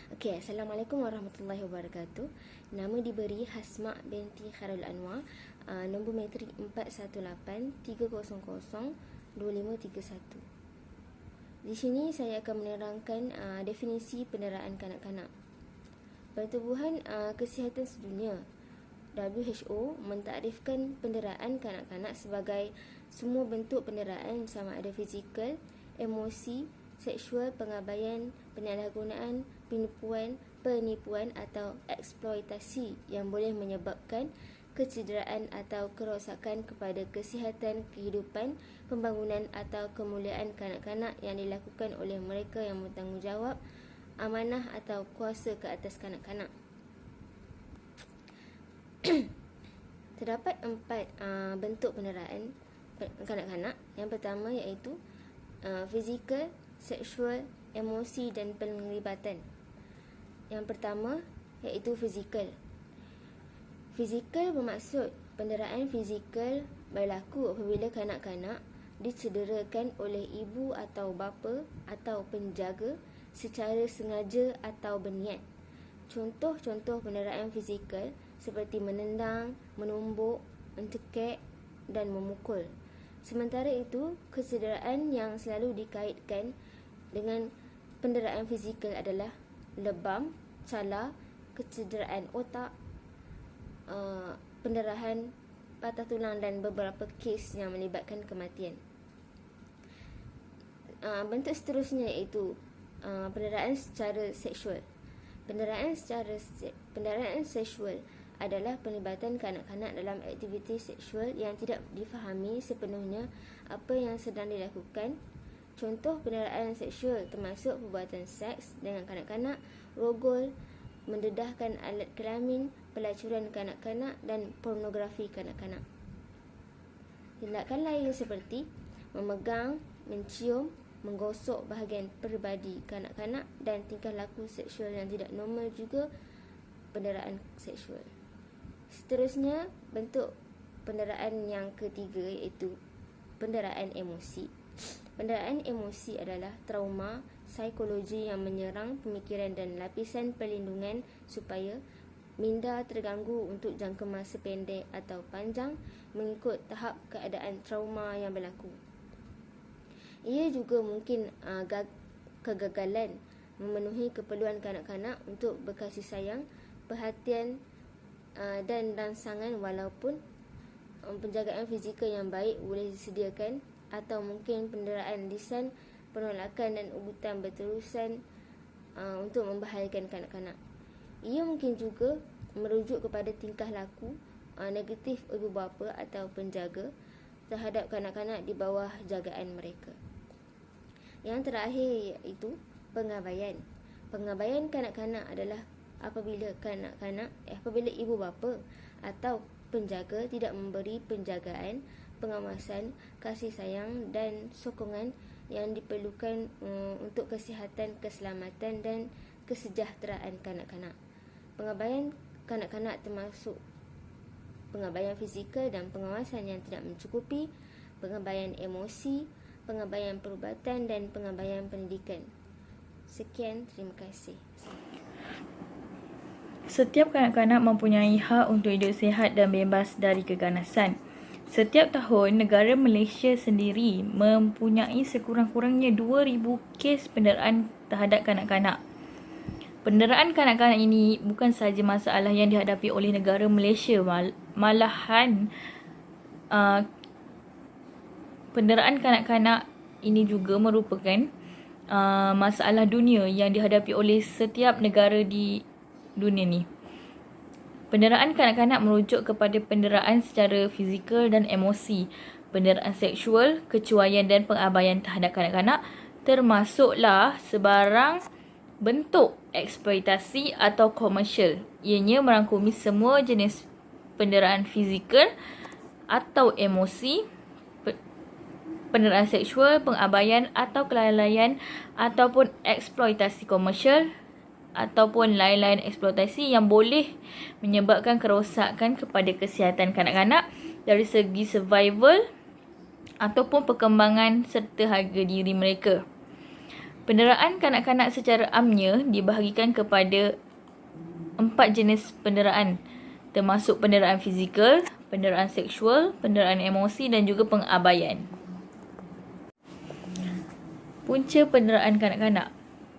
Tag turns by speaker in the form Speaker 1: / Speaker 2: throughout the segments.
Speaker 1: Okey, Assalamualaikum warahmatullahi wabarakatuh. Nama diberi Hasma binti Khairul Anwar, nombor matrik 418-300-2531. Di sini saya akan menerangkan definisi penderaan kanak-kanak. Pertubuhan Kesihatan Sedunia WHO mentakdirkan penderaan kanak-kanak sebagai semua bentuk penderaan sama ada fizikal, emosi, seksual, pengabaian, penyalahgunaan, penipuan atau eksploitasi yang boleh menyebabkan kecederaan atau kerosakan kepada kesihatan, kehidupan, pembangunan atau kemuliaan kanak-kanak yang dilakukan oleh mereka yang bertanggungjawab, amanah atau kuasa ke atas kanak-kanak. Terdapat 4 bentuk penderaan kanak-kanak. Yang pertama iaitu fizikal, seksual, emosi dan penglibatan. Yang pertama iaitu fizikal. Fizikal bermaksud penderaan fizikal berlaku apabila kanak-kanak dicederakan oleh ibu atau bapa atau penjaga secara sengaja atau berniat. Contoh-contoh penderaan fizikal seperti menendang, menumbuk, mencekik dan memukul. Sementara itu, kecederaan yang selalu dikaitkan dengan penderaan fizikal adalah lebam, cala, kecederaan otak, pendarahan, patah tulang dan beberapa kes yang melibatkan kematian. Bentuk seterusnya iaitu penderaan secara seksual. Penderaan seksual adalah pelibatan kanak-kanak dalam aktiviti seksual yang tidak difahami sepenuhnya apa yang sedang dilakukan. Contoh penderaan seksual termasuk perbuatan seks dengan kanak-kanak, rogol, mendedahkan alat kelamin, pelacuran kanak-kanak dan pornografi kanak-kanak. Tindakan lain seperti memegang, mencium, menggosok bahagian peribadi kanak-kanak dan tingkah laku seksual yang tidak normal juga penderaan seksual. Seterusnya, bentuk penderaan yang ketiga iaitu penderaan emosi. Penderaan emosi adalah trauma psikologi yang menyerang pemikiran dan lapisan perlindungan supaya minda terganggu untuk jangka masa pendek atau panjang mengikut tahap keadaan trauma yang berlaku. Ia juga mungkin kegagalan memenuhi keperluan kanak-kanak untuk berkasih sayang, perhatian dan rangsangan walaupun penjagaan fizikal yang baik boleh disediakan, atau mungkin penderaan lisan, penolakan dan ugutan berterusan untuk membahayakan kanak-kanak. Ia mungkin juga merujuk kepada tingkah laku negatif ibu bapa atau penjaga terhadap kanak-kanak di bawah jagaan mereka. Yang terakhir iaitu pengabaian. Pengabaian kanak-kanak adalah apabila ibu bapa atau penjaga tidak memberi penjagaan, pengawasan, kasih sayang dan sokongan yang diperlukan untuk kesihatan, keselamatan dan kesejahteraan kanak-kanak. Pengabaian kanak-kanak termasuk pengabaian fizikal dan pengawasan yang tidak mencukupi, pengabaian emosi, pengabaian perubatan dan pengabaian pendidikan. Sekian, terima kasih.
Speaker 2: Setiap kanak-kanak mempunyai hak untuk hidup sihat dan bebas dari keganasan. Setiap tahun, negara Malaysia sendiri mempunyai sekurang-kurangnya 2,000 kes penderaan terhadap kanak-kanak. Penderaan kanak-kanak ini bukan sahaja masalah yang dihadapi oleh negara Malaysia, malahan penderaan kanak-kanak ini juga merupakan masalah dunia yang dihadapi oleh setiap negara di dunia ni. Penderaan kanak-kanak merujuk kepada penderaan secara fizikal dan emosi, penderaan seksual, kecuaian dan pengabaian terhadap kanak-kanak termasuklah sebarang bentuk eksploitasi atau komersial. Ianya merangkumi semua jenis penderaan fizikal atau emosi, penderaan seksual, pengabaian atau kelalaian ataupun eksploitasi komersial ataupun lain-lain eksploitasi yang boleh menyebabkan kerosakan kepada kesihatan kanak-kanak dari segi survival ataupun perkembangan serta harga diri mereka. Penderaan kanak-kanak secara amnya dibahagikan kepada 4 jenis penderaan, termasuk penderaan fizikal, penderaan seksual, penderaan emosi dan juga pengabaian. Punca penderaan kanak-kanak.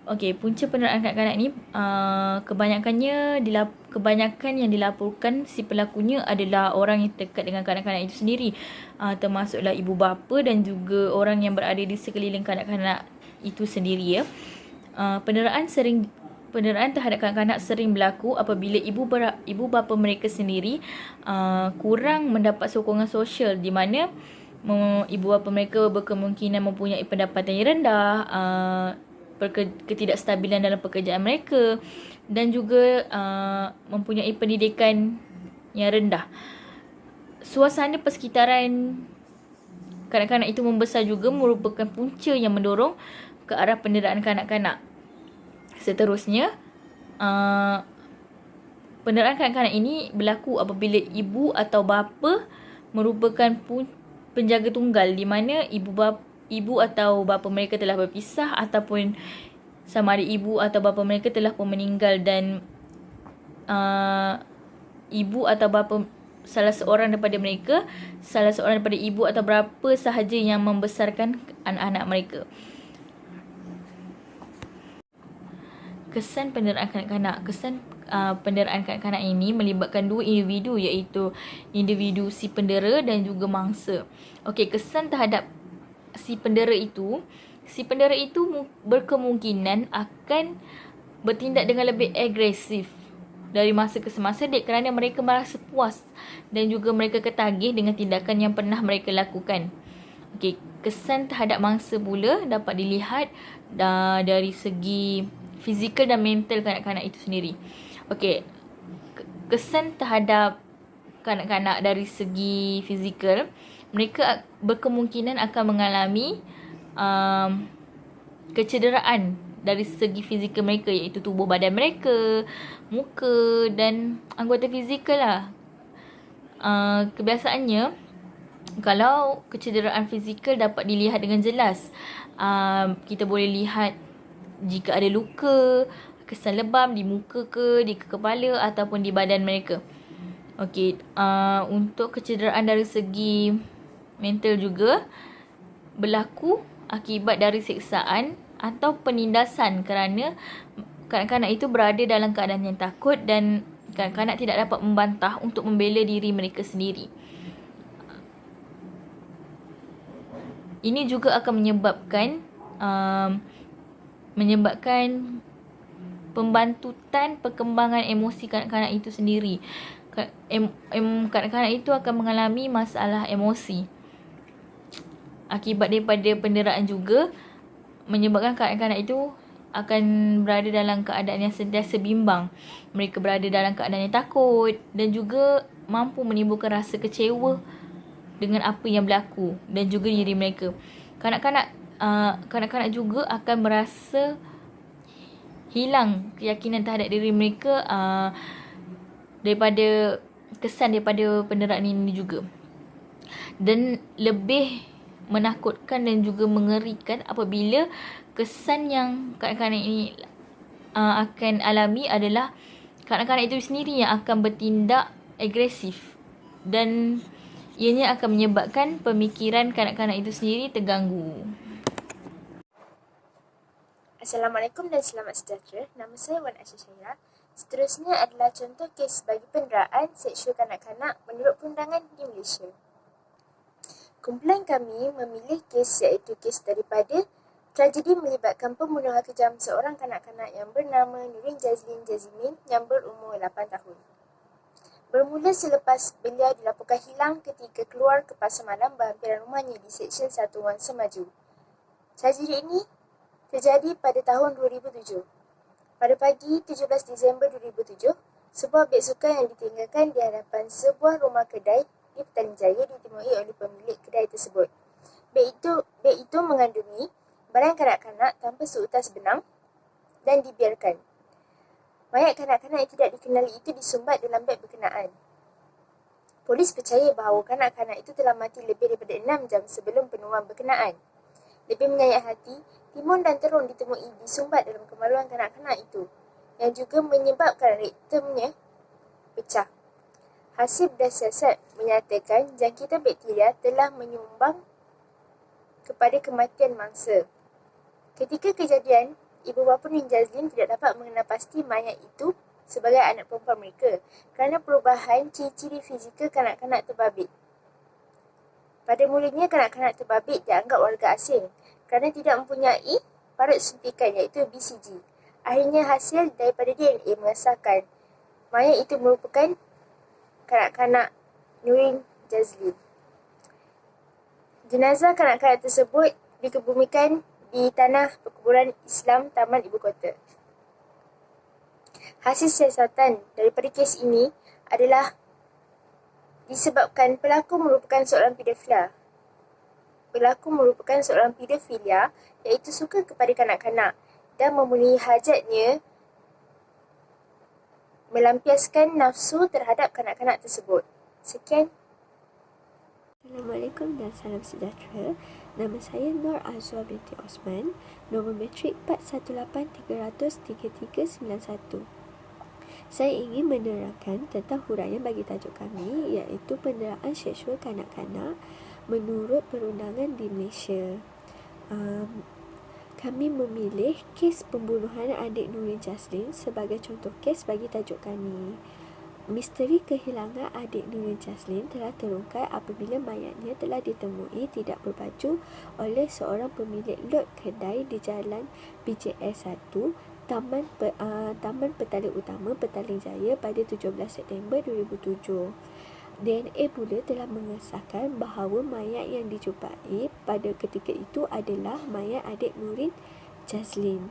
Speaker 2: Okey, punca penderaan kanak-kanak ni kebanyakan yang dilaporkan si pelakunya adalah orang yang dekat dengan kanak-kanak itu sendiri. Termasuklah ibu bapa dan juga orang yang berada di sekeliling kanak-kanak itu sendiri ya. Penderaan terhadap kanak-kanak sering berlaku apabila ibu bapa mereka sendiri kurang mendapat sokongan sosial, di mana ibu bapa mereka berkemungkinan mempunyai pendapatan yang rendah, ketidakstabilan dalam pekerjaan mereka dan juga mempunyai pendidikan yang rendah. Suasana persekitaran kanak-kanak itu membesar juga merupakan punca yang mendorong ke arah penderaan kanak-kanak. Seterusnya, penderaan kanak-kanak ini berlaku apabila ibu atau bapa merupakan penjaga tunggal, di mana ibu atau bapa mereka telah berpisah ataupun sama ada ibu atau bapa mereka telah pun meninggal dan ibu atau bapa salah seorang daripada ibu atau bapa sahaja yang membesarkan anak-anak mereka. Kesan penderaan kanak-kanak. Penderaan kanak-kanak ini melibatkan dua individu, iaitu individu si pendera dan juga mangsa. Okey, kesan terhadap si pendera itu berkemungkinan akan bertindak dengan lebih agresif dari masa ke semasa kerana mereka merasa puas dan juga mereka ketagih dengan tindakan yang pernah mereka lakukan. Okey, kesan terhadap mangsa pula dapat dilihat dari segi fizikal dan mental kanak-kanak itu sendiri. Okey, kesan terhadap kanak-kanak dari segi fizikal, mereka berkemungkinan akan mengalami kecederaan dari segi fizikal mereka, iaitu tubuh badan mereka, muka dan anggota fizikal lah. Kebiasaannya, kalau kecederaan fizikal dapat dilihat dengan jelas, kita boleh lihat jika ada luka, kesan lebam di muka ke, di kepala ataupun di badan mereka. Okey, untuk kecederaan dari segi mental juga berlaku akibat dari siksaan atau penindasan kerana kanak-kanak itu berada dalam keadaan yang takut dan kanak-kanak tidak dapat membantah untuk membela diri mereka sendiri. Ini juga akan menyebabkan pembantutan perkembangan emosi kanak-kanak itu sendiri. Kanak-kanak itu akan mengalami masalah emosi. Akibat daripada penderaan juga menyebabkan kanak-kanak itu akan berada dalam keadaan yang sentiasa bimbang. Mereka berada dalam keadaan yang takut dan juga mampu menimbulkan rasa kecewa dengan apa yang berlaku dan juga diri mereka. Kanak-kanak juga akan merasa hilang keyakinan terhadap diri mereka daripada penderaan ini juga. Dan lebih menakutkan dan juga mengerikan apabila kesan yang kanak-kanak ini akan alami adalah kanak-kanak itu sendiri yang akan bertindak agresif dan ianya akan menyebabkan pemikiran kanak-kanak itu sendiri terganggu.
Speaker 3: Assalamualaikum dan selamat sejahtera. Nama saya Wan Aisyah Syairah. Seterusnya adalah contoh kes bagi penderaan seksual kanak-kanak menurut perundangan di Malaysia. Kumpulan kami memilih kes iaitu kes daripada tragedi melibatkan pembunuhan kejam seorang kanak-kanak yang bernama Nurin Jazlin Jazimin yang berumur 8 tahun. Bermula selepas beliau dilaporkan hilang ketika keluar ke pasar malam berhampiran rumahnya di Seksyen 1 Wangsa Maju. Tragedi ini terjadi pada tahun 2007. Pada pagi 17 Disember 2007, sebuah beg sukan yang ditinggalkan di hadapan sebuah rumah kedai di Petaling Jaya ditemui oleh pemilik kedai tersebut. Beg itu mengandungi barang kanak-kanak tanpa seutas benang dan dibiarkan. Mayat kanak-kanak yang tidak dikenali itu disumbat dalam beg berkenaan. Polis percaya bahawa kanak-kanak itu telah mati lebih daripada 6 jam sebelum penemuan berkenaan. Lebih menyayat hati, timun dan terung ditemui disumbat dalam kemaluan kanak-kanak itu, yang juga menyebabkan rektumnya pecah. Hasil berdasar menyatakan jangkitan bakteria telah menyumbang kepada kematian mangsa. Ketika kejadian, ibu bapa Nur Jazlin tidak dapat mengenal pasti mayat itu sebagai anak perempuan mereka kerana perubahan ciri-ciri fizikal kanak-kanak terbabit. Pada mulanya, kanak-kanak terbabit dianggap warga asing kerana tidak mempunyai parut suntikan iaitu BCG. Akhirnya hasil daripada DNA mengesahkan mayat itu merupakan kanak-kanak Nurin Jazlin. Jenazah kanak-kanak tersebut dikebumikan di tanah perkuburan Islam Taman Ibu Kota. Hasil siasatan daripada kes ini adalah disebabkan pelaku merupakan seorang pedofilia. Iaitu suka kepada kanak-kanak dan memenuhi hajatnya melampiaskan nafsu terhadap kanak-kanak tersebut. Sekian.
Speaker 4: Assalamualaikum dan salam sejahtera. Nama saya Nur Azwa binti Osman, nombor matrik 4183003391. Saya ingin menerangkan tentang huraian bagi tajuk kami, iaitu penderaan seksual kanak-kanak menurut perundangan di Malaysia. Kami memilih kes pembunuhan adik Nurin Jazlin sebagai contoh kes bagi tajuk kami. Misteri kehilangan adik Nurin Jazlin telah terungkap apabila mayatnya telah ditemui tidak berbaju oleh seorang pemilik lot kedai di Jalan BJS 1, Taman Petaling Utama, Petaling Jaya pada 17 September 2007. DNA pula telah mengesahkan bahawa mayat yang dijumpai pada ketika itu adalah mayat adik Nurin Jazlin.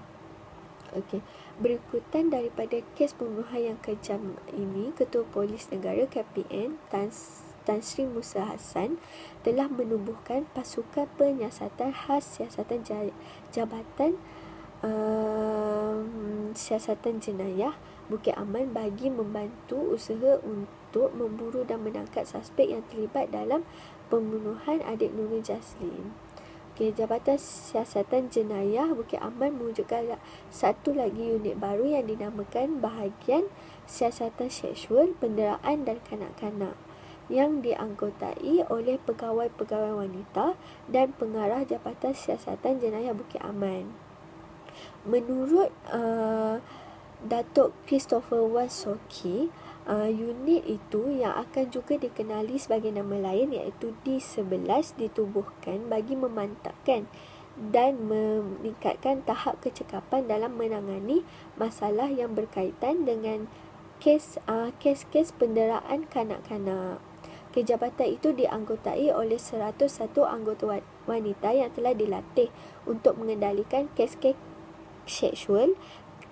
Speaker 4: Okey, berikutan daripada kes pembunuhan yang kejam ini, Ketua Polis Negara KPN Tan Sri Musa Hassan telah menubuhkan pasukan penyiasatan khas siasatan Jabatan Siasatan Jenayah Bukit Aman bagi membantu usaha untuk memburu dan menangkap suspek yang terlibat dalam pembunuhan adik Nurin Jazlin. Okay, Jabatan Siasatan Jenayah Bukit Aman mewujudkan satu lagi unit baru yang dinamakan Bahagian Siasatan Seksual, Penderaan dan Kanak-kanak yang dianggotai oleh pegawai-pegawai wanita dan pengarah Jabatan Siasatan Jenayah Bukit Aman. Menurut Datuk Christopher Wan Soki, unit itu yang akan juga dikenali sebagai nama lain iaitu D11 ditubuhkan bagi memantapkan dan meningkatkan tahap kecekapan dalam menangani masalah yang berkaitan dengan kes-kes penderaan kanak-kanak. Jabatan itu dianggotai oleh 101 anggota wanita yang telah dilatih untuk mengendalikan kes-kes seksual,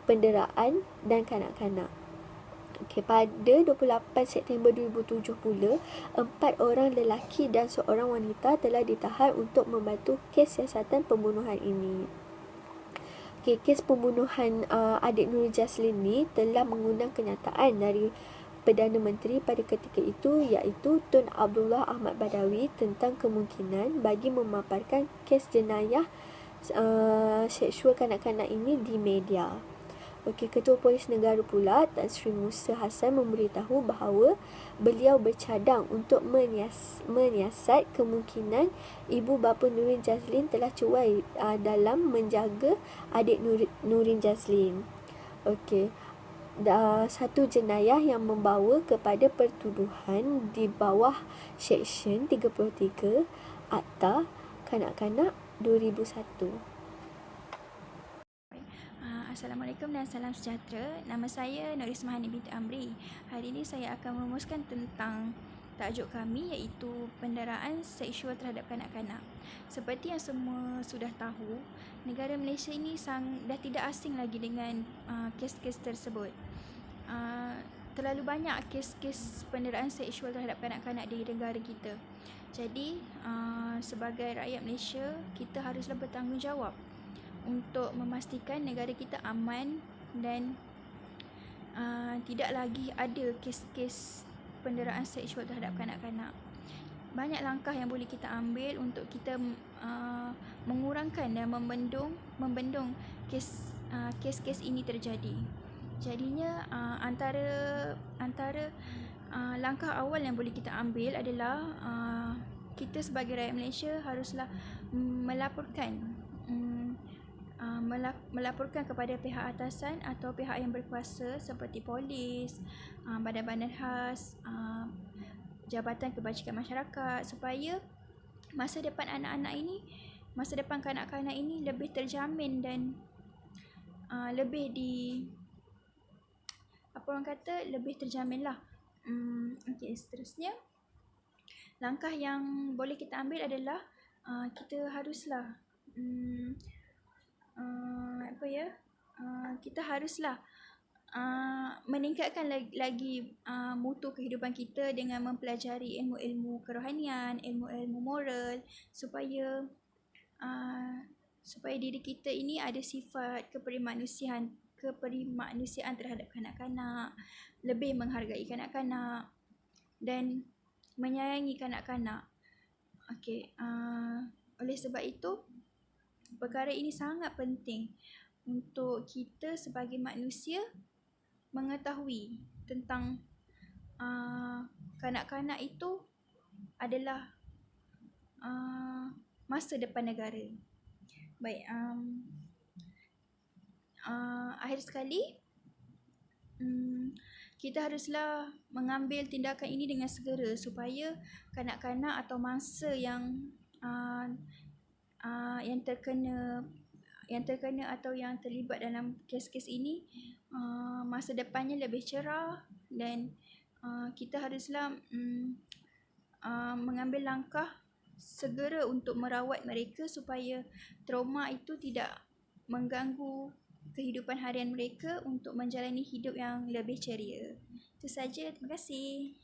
Speaker 4: penderaan dan kanak-kanak. Pada 28 September 2007 pula, 4 orang lelaki dan seorang wanita telah ditahan untuk membantu kes siasatan pembunuhan ini. Kes pembunuhan adik Nurin Jazlin ni telah mengundang kenyataan dari Perdana Menteri pada ketika itu, iaitu Tun Abdullah Ahmad Badawi, tentang kemungkinan bagi memaparkan kes jenayah seksual kanak-kanak ini di media. Ketua Polis Negara pula, Tan Sri Musa Hassan, memberitahu bahawa beliau bercadang untuk menyiasat kemungkinan ibu bapa Nurin Jazlin telah cuai dalam menjaga adik Nurin Jazlin. Satu jenayah yang membawa kepada pertuduhan di bawah Seksyen 33 Akta Kanak-kanak 2001.
Speaker 5: Assalamualaikum dan salam sejahtera. Nama saya Nur Ismahani binti Amri. Hari ini saya akan merumuskan tentang tajuk kami, iaitu penderaan seksual terhadap kanak-kanak. Seperti yang semua sudah tahu, negara Malaysia ini dah tidak asing lagi dengan kes-kes tersebut. Terlalu banyak kes-kes penderaan seksual terhadap kanak-kanak di negara kita. Jadi, sebagai rakyat Malaysia, kita haruslah bertanggungjawab untuk memastikan negara kita aman dan tidak lagi ada kes-kes penderaan seksual terhadap kanak-kanak. banyak langkah yang boleh kita ambil untuk kita mengurangkan dan membendung kes-kes ini terjadi. Jadinya antara langkah awal yang boleh kita ambil adalah kita sebagai rakyat Malaysia haruslah melaporkan kepada pihak atasan atau pihak yang berkuasa seperti polis, badan-badan khas, Jabatan Kebajikan Masyarakat, supaya masa depan kanak-kanak ini lebih terjamin dan lebih terjamin lah. Okey, seterusnya langkah yang boleh kita ambil adalah kita haruslah meningkatkan lagi mutu kehidupan kita dengan mempelajari ilmu-ilmu kerohanian, ilmu-ilmu moral, supaya diri kita ini ada sifat keperimanusiaan terhadap kanak-kanak, lebih menghargai kanak-kanak dan menyayangi kanak-kanak. Okey, oleh sebab itu perkara ini sangat penting untuk kita sebagai manusia mengetahui tentang kanak-kanak itu adalah masa depan negara. Baik, akhir sekali, kita haruslah mengambil tindakan ini dengan segera supaya kanak-kanak atau mangsa yang terkena atau yang terlibat dalam kes-kes ini masa depannya lebih cerah, dan kita haruslah mengambil langkah segera untuk merawat mereka supaya trauma itu tidak mengganggu kehidupan harian mereka untuk menjalani hidup yang lebih ceria. Itu saja, terima kasih.